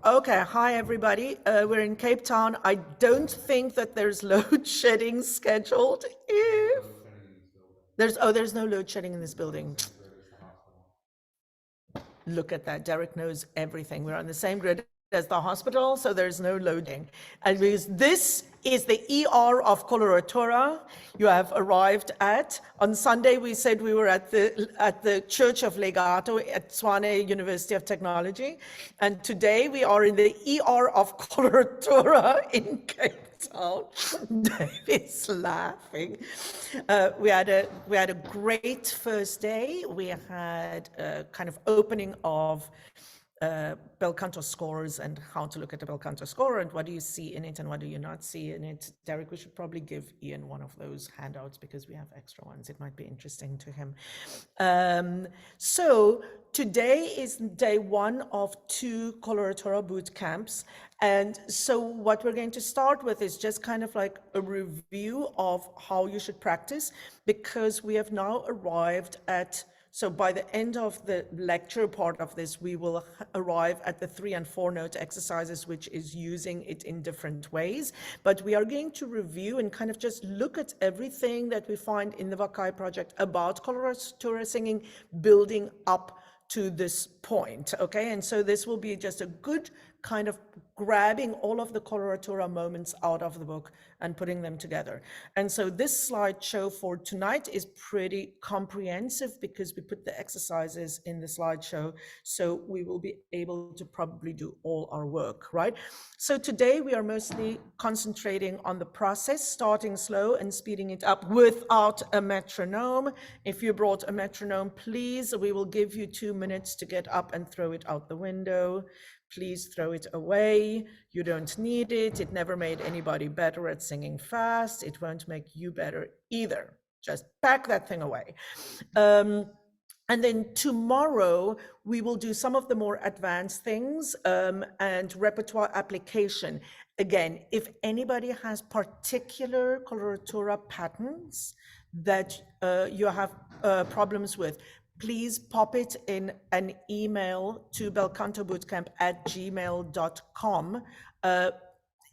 Okay, hi everybody. We're in Cape Town. I don't think that there's load shedding scheduled. If there's no load shedding in this building. Look at that. Derek knows everything. We're on the same grid as the hospital, so there's no loading. And because this is the ER of Coloratura, you have arrived at. On Sunday, we said we were at the Church of Legato at Tshwane University of Technology. And today we are in the ER of Coloratura in Cape Town. David's laughing. We had a great first day. We had a kind of opening of Bel Canto scores and how to look at a Bel Canto score and what do you see in it and what do you not see in it. Derek, we should probably give Ian one of those handouts because we have extra ones. It might be interesting to him. So today is day one of 2 Coloratura boot camps. And so what we're going to start with is just kind of like a review of how you should practice, because we have now arrived at, so by the end of the lecture part of this, we will arrive at the 3 and 4 note exercises, which is using it in different ways. But we are going to review and kind of just look at everything that we find in the Vakai project about Coloratura singing, building up to this point, okay? And so this will be just a good kind of grabbing all of the Coloratura moments out of the book and putting them together. And so this slideshow for tonight is pretty comprehensive because we put the exercises in the slideshow, so we will be able to probably do all our work, right? So today we are mostly concentrating on the process, starting slow and speeding it up without a metronome. If you brought a metronome, please, we will give you 2 minutes to get up and throw it out the window. Please throw it away. You don't need it. It never made anybody better at singing fast. It won't make you better either. Just pack that thing away. And then tomorrow, we will do some of the more advanced things and repertoire application. Again, if anybody has particular Coloratura patterns that you have problems with, please pop it in an email to belcantobootcamp@gmail.com,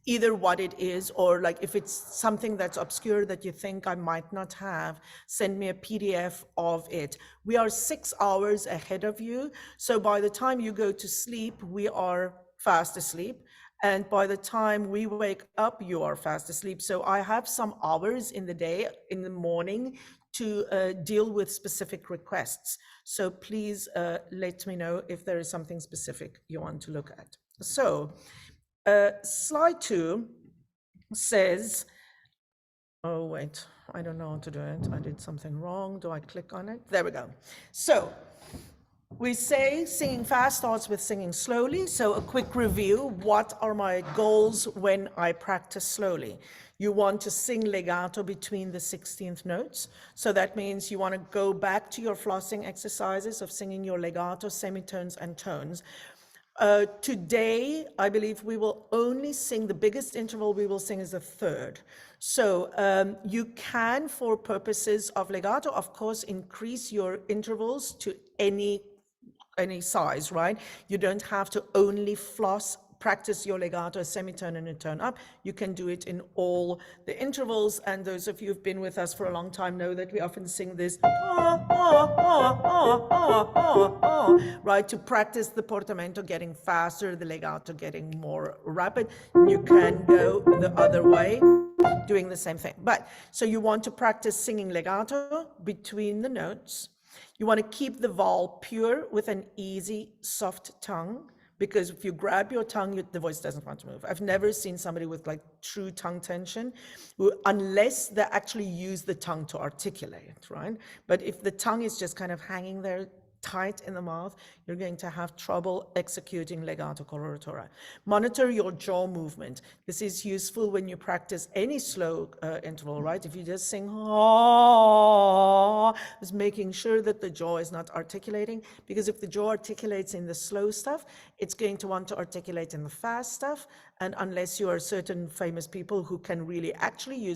either what it is, or like if it's something that's obscure that you think I might not have, send me a PDF of it. We are 6 hours ahead of you, so by the time you go to sleep, we are fast asleep. And by the time we wake up, you are fast asleep. So I have some hours in the day, in the morning, to deal with specific requests. So please let me know if there is something specific you want to look at. So slide 2 says, oh wait, I don't know how to do it. I did something wrong. Do I click on it? There we go. So we say singing fast starts with singing slowly. So a quick review. What are my goals when I practice slowly? You want to sing legato between the 16th notes. So that means you want to go back to your flossing exercises of singing your legato, semitones, and tones. Today, I believe we will only sing, the biggest interval we will sing is the 3rd. So you can, for purposes of legato, of course, increase your intervals to any size, right? You don't have to only practice your legato, semitone, and a tone up. You can do it in all the intervals. And those of you who've been with us for a long time know that we often sing this, right? To practice the portamento getting faster, the legato getting more rapid. You can go the other way, doing the same thing. But so you want to practice singing legato between the notes. You want to keep the vowel pure with an easy, soft tongue, because if you grab your tongue, the voice doesn't want to move. I've never seen somebody with like true tongue tension, unless they actually use the tongue to articulate, right? But if the tongue is just kind of hanging there tight in the mouth, you're going to have trouble executing legato coloratura. Monitor your jaw movement. This is useful when you practice any slow interval, right? If you just sing, just making sure that the jaw is not articulating, because if the jaw articulates in the slow stuff, it's going to want to articulate in the fast stuff. And unless you are certain famous people who can really actually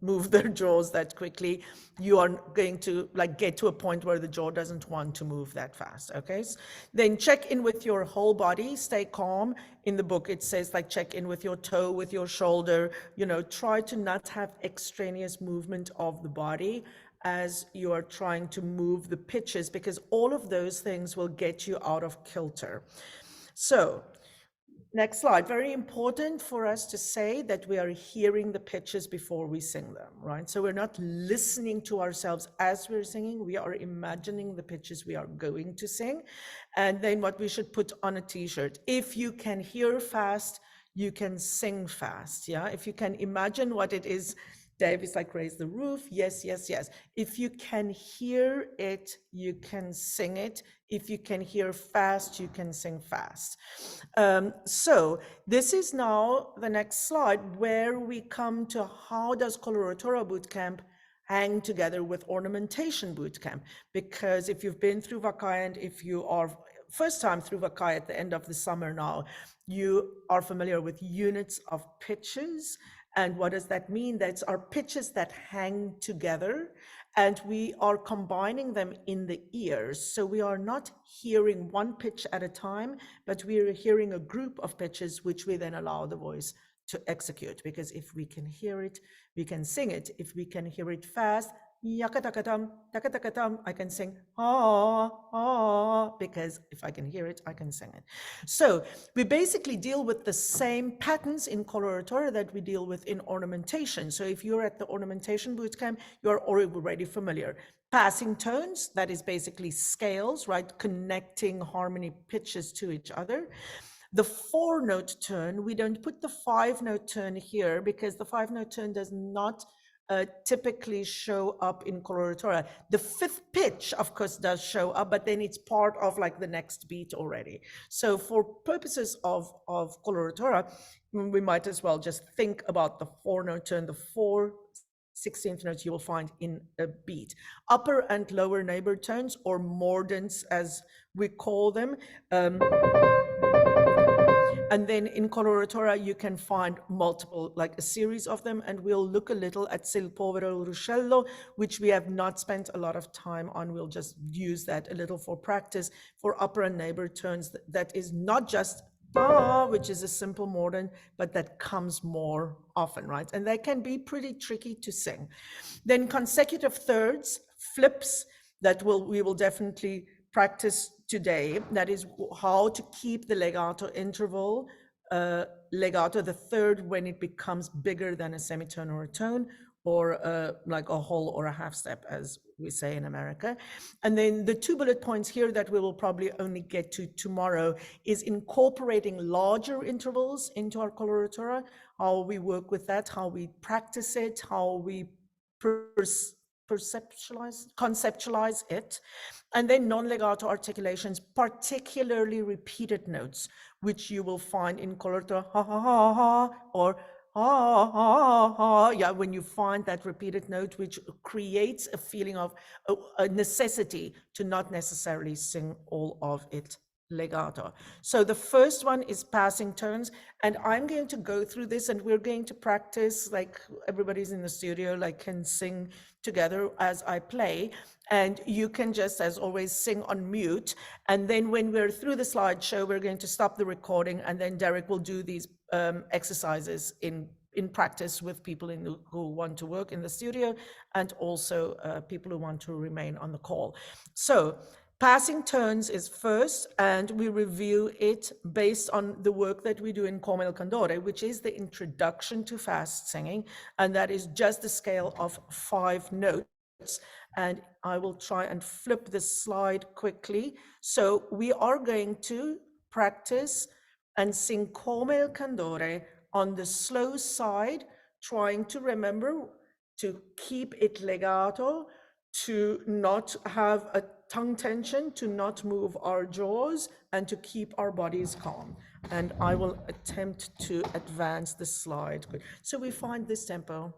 move their jaws that quickly, you are going to like get to a point where the jaw doesn't want to move that fast, okay? Then check in with your whole body, stay calm. In the book, it says like check in with your toe, with your shoulder, try to not have extraneous movement of the body as you are trying to move the pitches, because all of those things will get you out of kilter. So next slide. Very important for us to say that we are hearing the pitches before we sing them, right? So we're not listening to ourselves as we're singing. We are imagining the pitches we are going to sing. And then what we should put on a t-shirt. If you can hear fast, you can sing fast, yeah? If you can imagine what it is, Dave is like, raise the roof. Yes, yes, yes. If you can hear it, you can sing it. If you can hear fast, you can sing fast. So this is now the next slide where we come to how does Coloratura Bootcamp hang together with Ornamentation Bootcamp? Because if you've been through Vakai and if you are first time through Vakai at the end of the summer now, you are familiar with units of pitches. And what does that mean? That's our pitches that hang together, and we are combining them in the ears. So we are not hearing one pitch at a time, but we are hearing a group of pitches, which we then allow the voice to execute. Because if we can hear it, we can sing it. If we can hear it fast, yakatakatam, takatakatam, I can sing because if I can hear it, I can sing it. So we basically deal with the same patterns in coloratura that we deal with in ornamentation. So if you're at the ornamentation bootcamp, you're already familiar. Passing tones, that is basically scales, right? Connecting harmony pitches to each other. The 4-note turn, we don't put the 5-note turn here because the 5-note turn does not typically show up in coloratura. The 5th pitch, of course, does show up, but then it's part of like the next beat already. So for purposes of coloratura, we might as well just think about the 4-note turn, the 4 16th notes you will find in a beat. Upper and lower neighbor tones, or mordents as we call them. And then in coloratura, you can find multiple, like a series of them, and we'll look a little at Sil Povero Ruscello, which we have not spent a lot of time on. We'll just use that a little for practice. For upper and neighbor tones, that is not just which is a simple mordent, but that comes more often, right? And they can be pretty tricky to sing. Then consecutive thirds, flips, that we will definitely practice today. That is how to keep the legato interval, legato the third when it becomes bigger than a semitone or a tone, or like a whole or a half step, as we say in America. And then the 2 bullet points here that we will probably only get to tomorrow is incorporating larger intervals into our coloratura, how we work with that, how we practice it, how we conceptualize it. And then non-legato articulations, particularly repeated notes, which you will find in coloratura, ha ha ha ha, or ha ha ha. Yeah, when you find that repeated note, which creates a feeling of a necessity to not necessarily sing all of it legato. So the first one is passing tones, and I'm going to go through this, and we're going to practice, like everybody's in the studio, like can sing together as I play, and you can just, as always, sing on mute. And then when we're through the slideshow, we're going to stop the recording, and then Derek will do these exercises in practice with people who want to work in the studio, and also people who want to remain on the call. So passing tones is first, and we review it based on the work that we do in Come il Candore, which is the introduction to fast singing, and that is just a scale of 5 notes. And I will try and flip this slide quickly. So we are going to practice and sing Come il Candore on the slow side, trying to remember to keep it legato, to not have a tongue tension, to not move our jaws, and to keep our bodies calm. And I will attempt to advance the slide. So we find this tempo.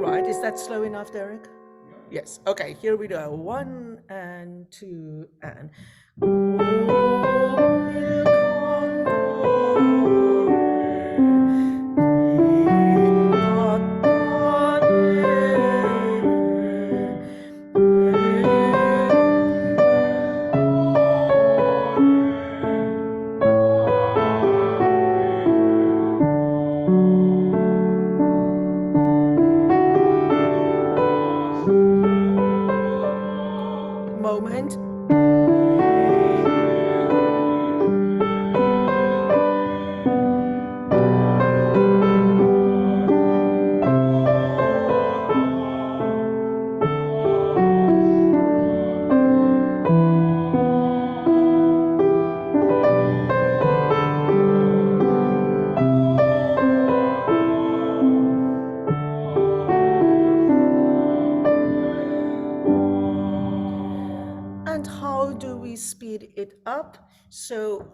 Right, is that slow enough, Derek? Yes, okay, here we go. 1 and 2 and... moment. And how do we speed it up? So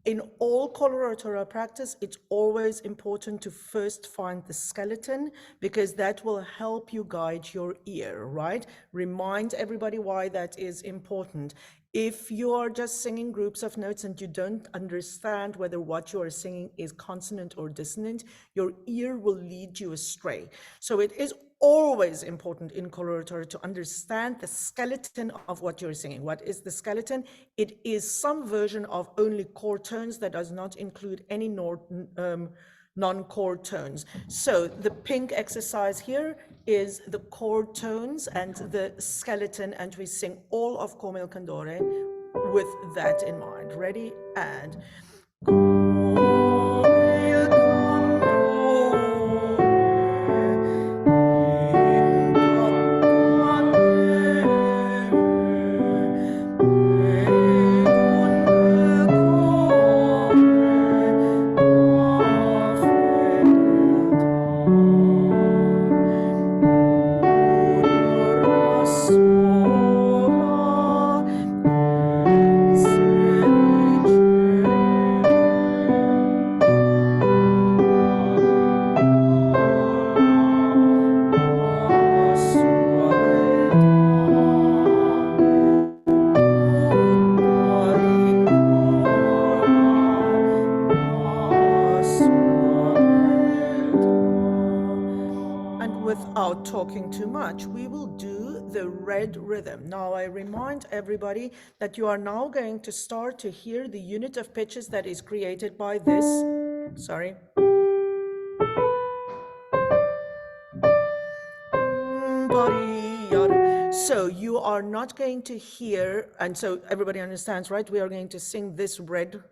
in all coloratura practice, it's always important to first find the skeleton because that will help you guide your ear, right? Remind everybody why that is important. If you are just singing groups of notes and you don't understand whether what you are singing is consonant or dissonant, your ear will lead you astray. So it is always important in coloratura to understand the skeleton of what you're singing. What is the skeleton? It is some version of only chord tones that does not include any non-chord tones. So the pink exercise here is the chord tones and the skeleton, and we sing all of Come Candore with that in mind. Ready? And without talking too much, we will do the red rhythm. Now, I remind everybody that you are now going to start to hear the unit of pitches that is created by this, sorry. So you are not going to hear, and so everybody understands, right? We are going to sing this red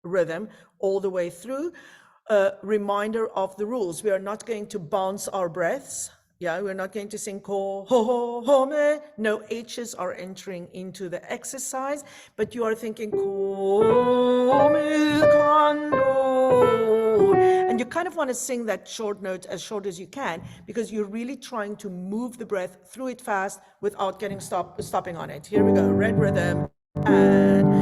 rhythm all the way through. Reminder of the rules. We are not going to bounce our breaths. Yeah, we're not going to sing ko, ho, ho, ho, me. No H's are entering into the exercise, but you are thinking ko, me, kando. And you kind of want to sing that short note as short as you can because you're really trying to move the breath through it fast without getting stopping on it. Here we go, red rhythm and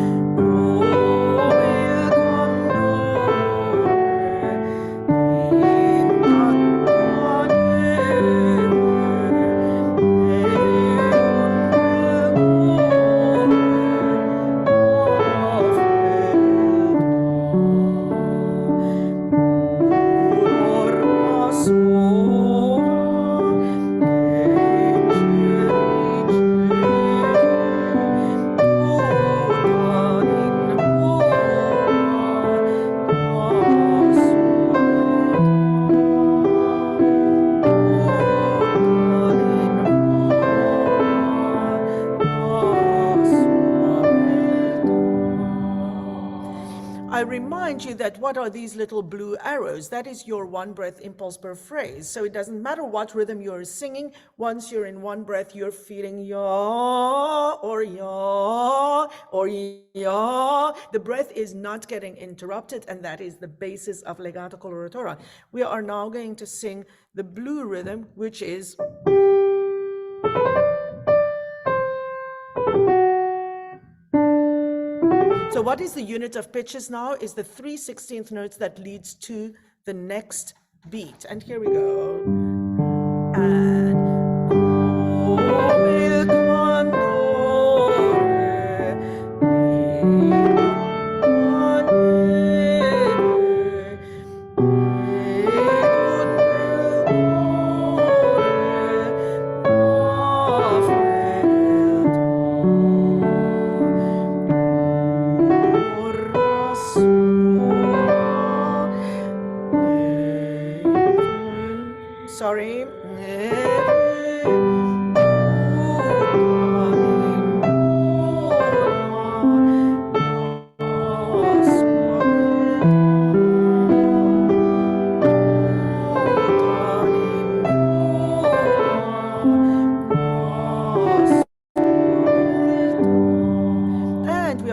remind you that what are these little blue arrows? That is your one breath impulse per phrase. So it doesn't matter what rhythm you're singing. Once you're in one breath, you're feeling ya or ya or ya. The breath is not getting interrupted, and that is the basis of legato coloratura. We are now going to sing the blue rhythm, which is so what is the unit of pitches now is the 3/16 notes that leads to the next beat. And here we go. And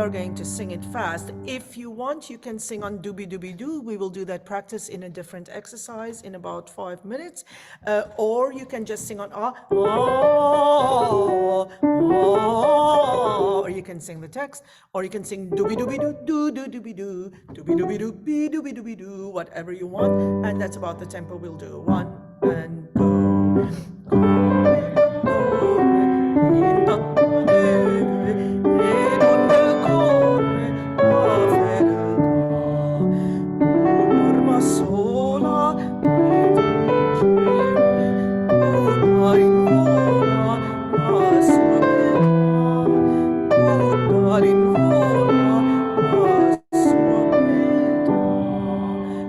are going to sing it fast. If you want, you can sing on doobie doobie doo. We will do that practice in a different exercise in about 5 minutes. Or you can just sing on ah, ah, ah, or you can sing the text, or you can sing doobie doobie doo, doo doo doobie doo, doobie doobie doo, bee doobie doobie doo, whatever you want. And that's about the tempo we'll do. 1 and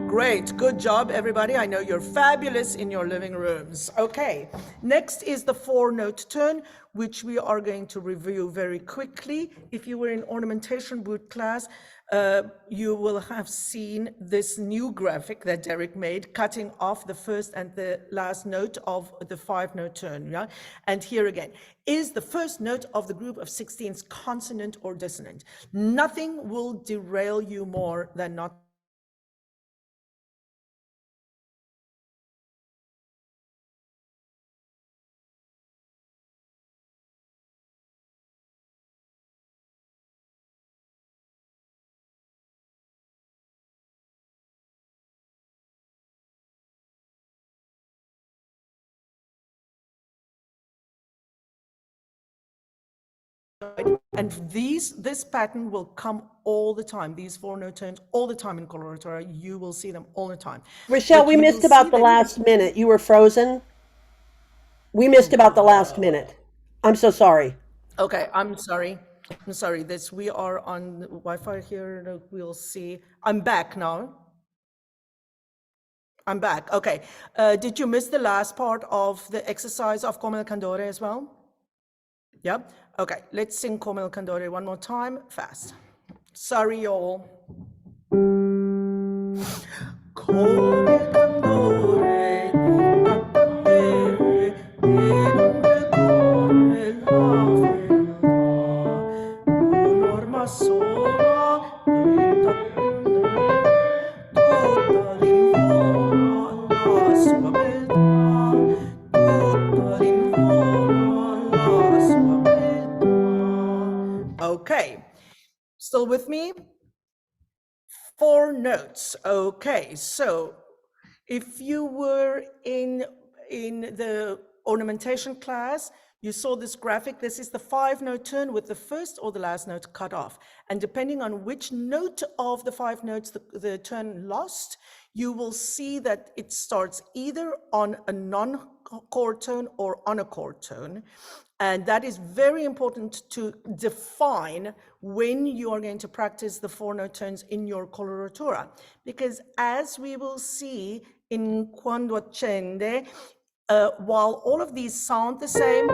Great, good job, everybody. I know you're fabulous in your living rooms. Okay, next is the 4-note turn, which we are going to review very quickly. If you were in ornamentation boot class, you will have seen this new graphic that Derek made, cutting off the first and the last note of the 5-note turn. Yeah? And here again, is the first note of the group of 16ths consonant or dissonant? Nothing will derail you more than not and this pattern will come all the time. These 4-note turns all the time in Coloratura. You will see them all the time. Rochelle, we missed about the last minute. You were frozen. We missed about the last minute. I'm so sorry. Okay, I'm sorry. I'm sorry. We are on Wi-Fi here. We'll see. I'm back now. I'm back. Okay. Did you miss the last part of the exercise of Come il Candore as well? Yeah? Okay, let's sing Come il Candore one more time, fast. Sorry, y'all. Come il candore di un'orma sola tutta l'invola alla sua beltà, tutta l'invola alla sua beltà. Okay, still with me? 4 notes. Okay, so if you were in the ornamentation class, you saw this graphic. This is the 5-note turn with the first or the last note cut off. And depending on which note of the 5 notes the turn lost, you will see that it starts either on a non-chord tone or on a chord tone. And that is very important to define when you are going to practice the 4-note turns in your coloratura. Because as we will see in Quando Accende, while all of these sound the same,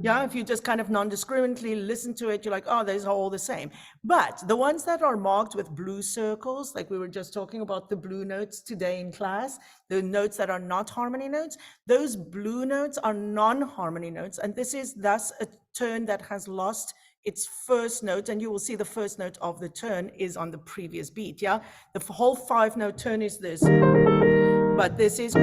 yeah, if you just kind of non-discriminately listen to it, you're like, oh, these are all the same. But the ones that are marked with blue circles, like we were just talking about the blue notes today in class, the notes that are not harmony notes, those blue notes are non-harmony notes. And this is thus a turn that has lost its first note. And you will see the first note of the turn is on the previous beat, yeah? The whole 5-note turn is this. But this is...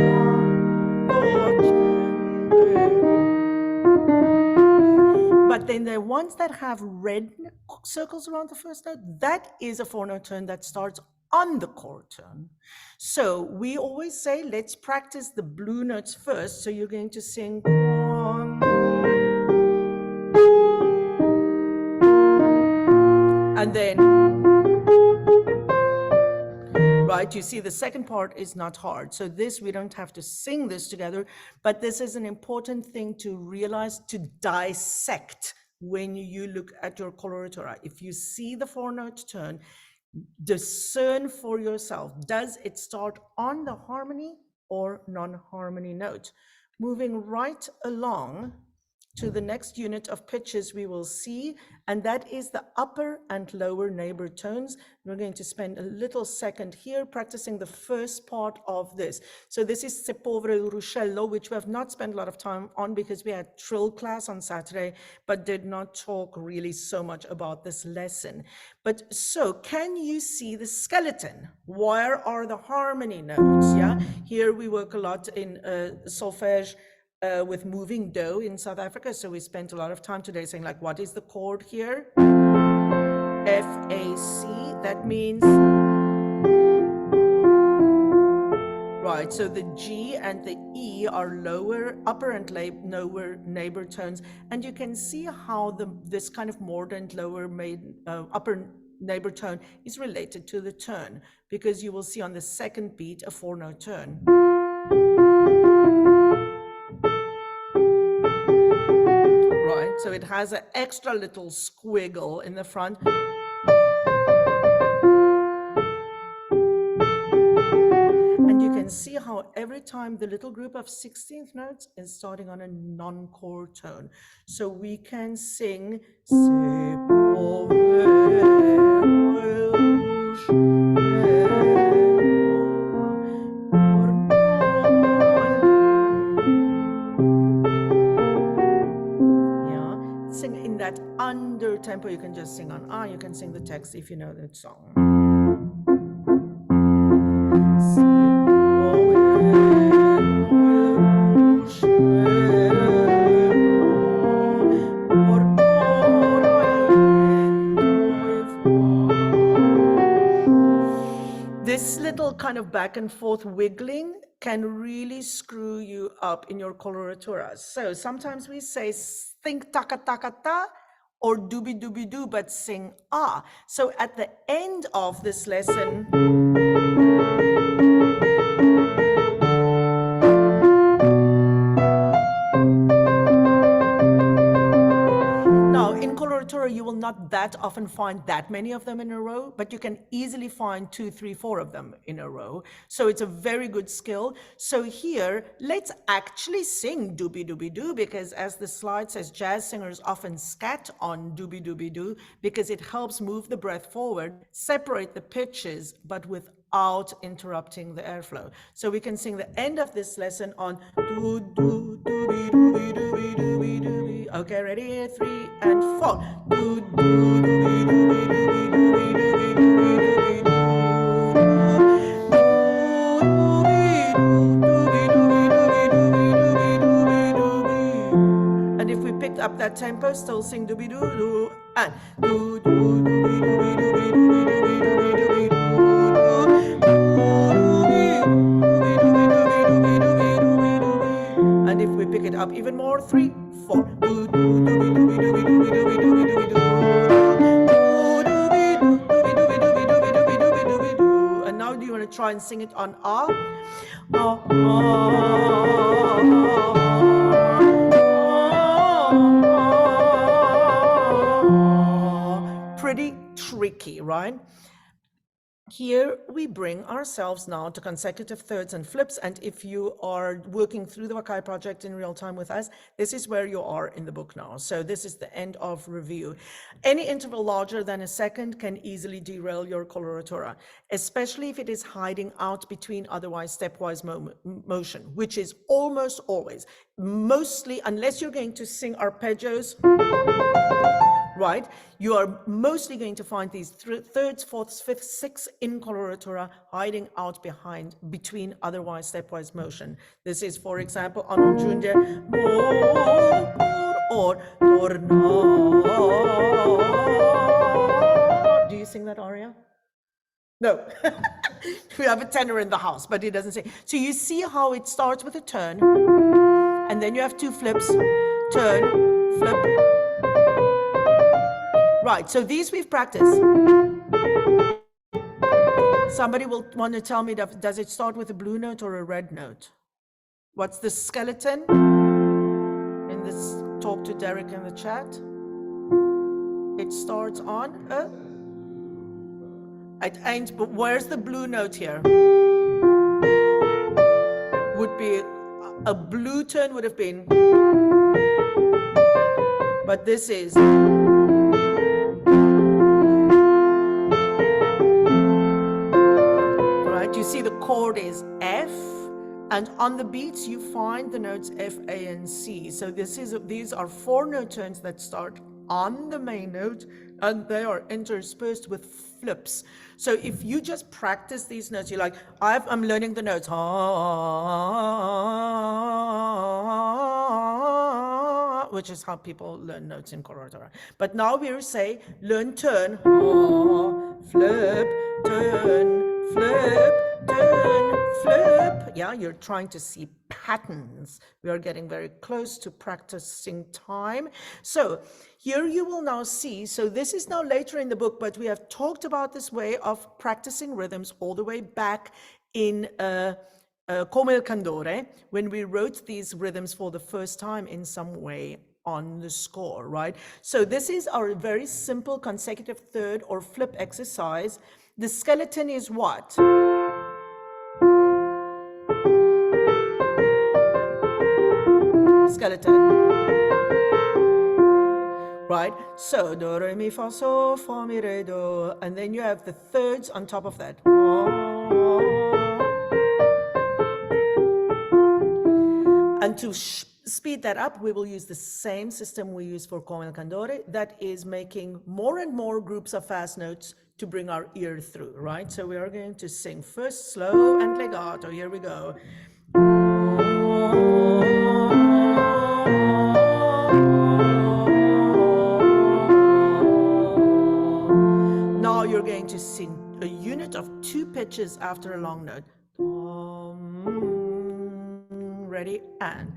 But then the ones that have red circles around the first note, that is a 4-note turn that starts on the chord turn. So we always say, let's practice the blue notes first. So you're going to sing and then, right, you see the second part is not hard. So this, we don't have to sing this together, but this is an important thing to realize, to dissect when you look at your coloratura. If you see the 4-note turn, discern for yourself, does it start on the harmony or non-harmony note? Moving right along, to the next unit of pitches we will see, and that is the upper and lower neighbor tones. We're going to spend a little second here practicing the first part of this. So this is Se povero ruscello, which we have not spent a lot of time on because we had trill class on Saturday, but did not talk really so much about this lesson. But so can you see the skeleton? Where are the harmony notes? Yeah, here we work a lot in solfège, with moving do in South Africa. So we spent a lot of time today saying like, what is the chord here? F, A, C, that means, right, so the G and the E are lower, upper and lower neighbor tones. And you can see how this kind of mordant lower upper neighbor tone is related to the turn, because you will see on the second beat a 4-note turn. Right, so it has an extra little squiggle in the front. And you can see how every time the little group of 16th notes is starting on a non-chord tone. So we can sing Se sing in that under tempo. You can just sing on A, you can sing the text if you know that song. This little kind of back and forth wiggling can really screw you up in your coloratura. So sometimes we say think taka taka ta or dooby dooby doo, but sing ah. So at the end of this lesson, you will not that often find that many of them in a row, but you can easily find 2, 3, 4 of them in a row. So it's a very good skill. So here, let's actually sing dooby dooby doo, because as the slide says, jazz singers often scat on dooby dooby doo because it helps move the breath forward, separate the pitches, but without interrupting the airflow. So we can sing the end of this lesson on doo doo dooby dooby dooby dooby dooby. Okay, ready? 3 and 4. Doo doo dooby dooby dooby dooby dooby dooby dooby doo. And if we picked up that tempo, still sing dooby doo doo and doo doo dooby dooby dooby dooby dooby dooby dooby. And if we pick it up even more, 3, 4. And now do you want to try and sing it on A? Pretty tricky, right? Here we bring ourselves now to consecutive thirds and flips, and if you are working through the Wakai project in real time with us, this is where you are in the book now. So this is the end of review. Any interval larger than a second can easily derail your coloratura, especially if it is hiding out between otherwise stepwise motion, which is almost always, mostly, unless you're going to sing arpeggios, right, you are mostly going to find these thirds, fourths, fifths, sixths in coloratura hiding out between otherwise stepwise motion. This is, for example, on un giunge or torna. Do you sing that aria? No. We have a tenor in the house, but he doesn't sing. So you see how it starts with a turn, and then you have 2 flips, turn, flip. Right, so these we've practiced. Somebody will want to tell me, does it start with a blue note or a red note? What's the skeleton? In this talk to Derek in the chat. It starts on a... It ain't, but where's the blue note here? Would be, a blue turn would have been... but this is. Right, you see the chord is F, and on the beats you find the notes F, A, and C. So these are 4 note turns that start on the main note, and they are interspersed with flips. So if you just practice these notes, you're like, I'm learning the notes, which is how people learn notes in coloratura. But now we say, learn turn, flip, turn, flip, turn, flip. Yeah, you're trying to see patterns. We are getting very close to practicing time. So here you will now see, so this is now later in the book, but we have talked about this way of practicing rhythms all the way back in Come il Candore, when we wrote these rhythms for the first time in some way on the score, right? So this is our very simple consecutive third or flip exercise. The skeleton is what? Skeleton. Right? So, do, re, mi, fa, sol, fa, mi, re, do. And then you have the thirds on top of that. And to speed that up, we will use the same system we use for Come il Candore, that is making more and more groups of fast notes to bring our ear through, right? So we are going to sing first slow and legato. Here we go. Now you're going to sing a unit of 2 pitches after a long note. Ready, and.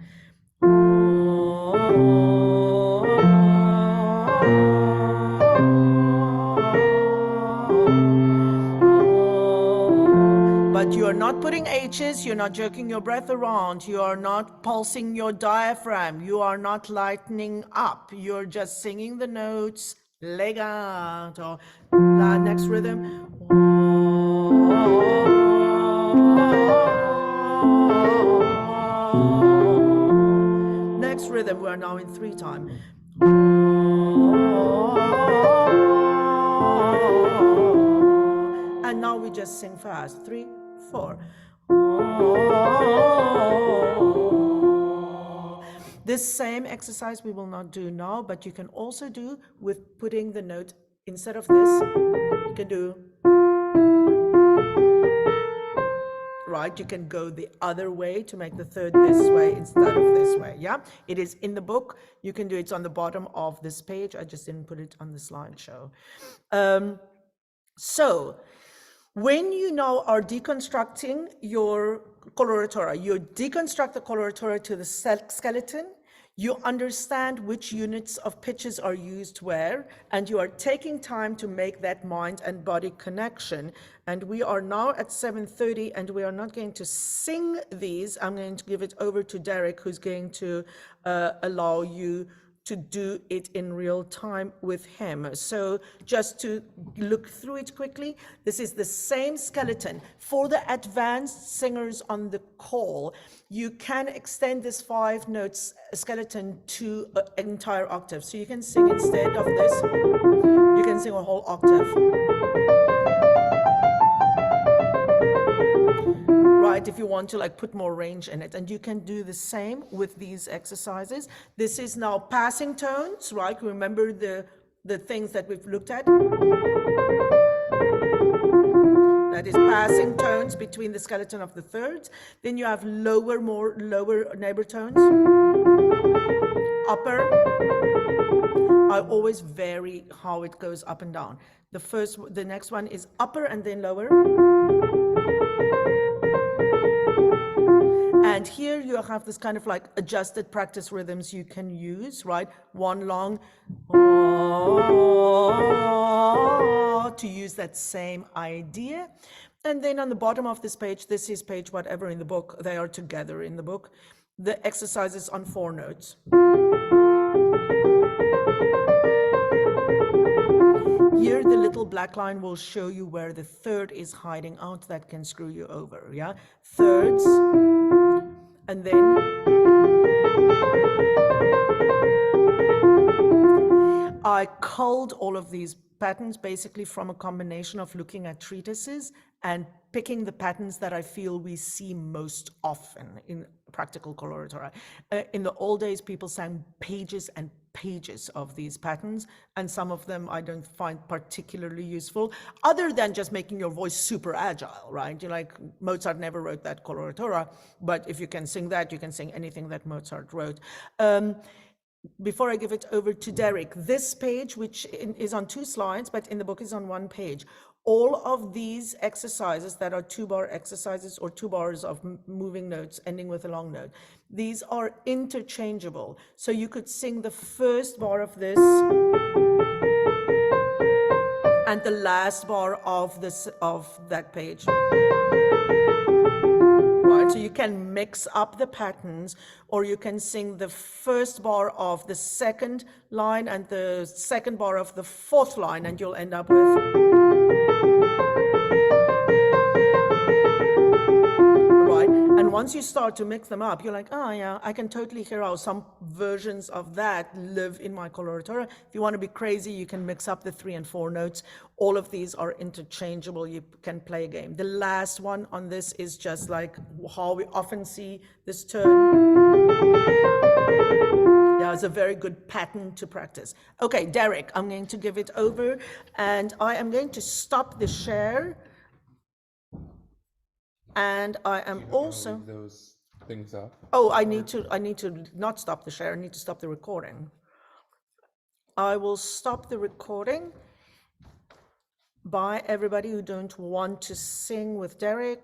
But you are not putting H's, you're not jerking your breath around, you are not pulsing your diaphragm, you are not lightening up, you're just singing the notes legato. Next rhythm. Next rhythm, we are now in 3 time. And now we just sing fast. 3, 4. This same exercise we will not do now, but you can also do with putting the note, instead of this, you can do, right? You can go the other way to make the third this way instead of this way, yeah? It is in the book. You can do it on the bottom of this page. I just didn't put it on the slideshow. So, when you now are deconstructing your coloratura, you deconstruct the coloratura to the skeleton, you understand which units of pitches are used where, and you are taking time to make that mind and body connection. And we are now at 7:30, and we are not going to sing these. I'm going to give it over to Derek, who's going to allow you to do it in real time with him. So just to look through it quickly, this is the same skeleton. For the advanced singers on the call, you can extend this 5 notes skeleton to an entire octave. So you can sing, instead of this, you can sing a whole octave. Right, if you want to like put more range in it, and you can do the same with these exercises. This is now passing tones, right? Remember the things that we've looked at? That is passing tones between the skeleton of the thirds. Then you have lower neighbor tones, upper. I always vary how it goes up and down. The next one is upper and then lower. And here you have this kind of like adjusted practice rhythms you can use, right? One long, to use that same idea. And then on the bottom of this page, this is page whatever in the book, they are together in the book, the exercises on 4 notes. Here, the little black line will show you where the third is hiding out. That can screw you over, yeah? Thirds, and then I culled all of these patterns basically from a combination of looking at treatises and picking the patterns that I feel we see most often in practical coloratura. In the old days, people sang pages and pages of these patterns, and some of them I don't find particularly useful, other than just making your voice super agile, right? You like, Mozart never wrote that coloratura, but if you can sing that, you can sing anything that Mozart wrote. Before I give it over to Derek, this page, which is on 2 slides, but in the book is on 1 page, all of these exercises that are 2-bar exercises or 2 bars of moving notes ending with a long note, these are interchangeable. So you could sing the first bar of this and the last bar of that page. Right, so you can mix up the patterns, or you can sing the first bar of the second line and the second bar of the fourth line, and you'll end up with. Right, and once you start to mix them up, you're like, oh yeah, I can totally hear how some versions of that live in my coloratura. If you want to be crazy, you can mix up the 3 and 4 notes. All of these are interchangeable. You can play a game. The last one on this is just like how we often see this turn. Yeah, it's a very good pattern to practice. Okay, Derek, I'm going to give it over, and I am going to stop the share. And I am also. Leave those things up. Oh, I need to not stop the share. I need to stop the recording. I will stop the recording. Bye, everybody who don't want to sing with Derek.